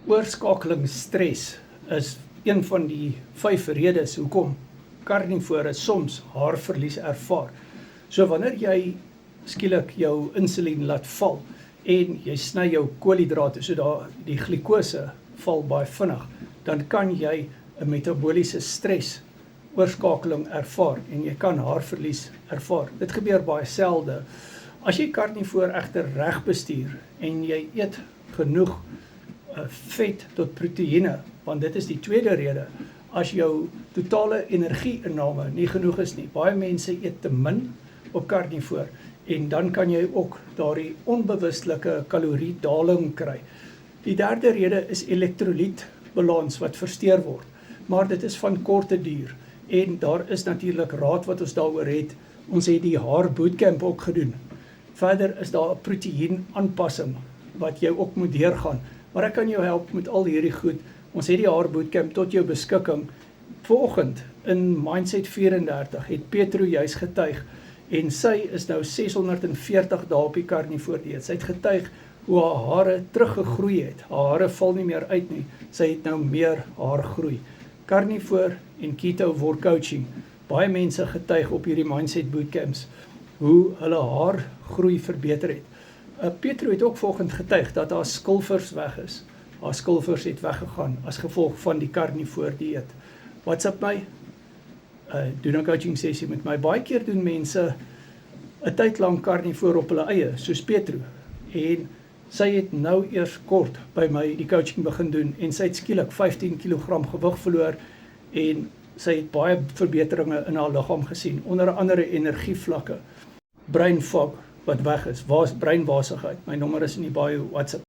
Oorskakeling stres is een van die 5 redes hoekom karnivore soms haarverlies ervaar. So wanneer jy skielik jou insulien laat val en jy sny jou koolhidrate, so die glikose val baie vinnig, dan kan jy 'n metaboliese stres oorskakeling ervaar en jy kan haarverlies ervaar. Dit gebeur baie selde. As jy karnivoor egter reg bestuur en jy eet genoeg vet tot proteïene, want dit is die tweede rede, as jou totale energieinname nie genoeg is nie. Baie mense eet te min op karnivoor en dan kan jy ook daardie onbewustelike kaloriedaling kry. Die derde rede is elektrolytbalans wat versteur word, maar dit is van korte duur en daar is natuurlik raad wat ons daaroor het. Ons het die haar bootcamp ook gedoen. Verder is daar 'n proteïen aanpassing wat jy ook moet deurgaan. Maar ek kan jou help met al hierdie goed. Ons het die haar bootcamp tot jou beskikking. Vanoggend in Mindset 34 het Petro juis getuig en sy is nou 640 dae op die karnivoor dieet. Sy het getuig hoe haar hare teruggegroei het. Haar hare val nie meer uit nie. Sy het nou meer haar groei. Karnivoor en keto word coaching. Baie mense getuig op hierdie Mindset bootcamps hoe hulle haar groei verbeter het. Petro het ook vanoggend getuig dat haar skilvers weg is. Haar skilvers het weggegaan as gevolg van die karnivoor dieet. WhatsApp my, doen 'n coaching sessie met my. Baie keer doen mense 'n tyd lank karnivoor op hulle eie, soos Petro. En sy het nou eers kort by my die coaching begin doen en sy het skielik 15 kg gewig verloor en sy het baie verbeteringe in haar liggaam gesien, onder andere energievlakke, brain fog wat weg is, breinwasigheid. My nommer is in die bio WhatsApp.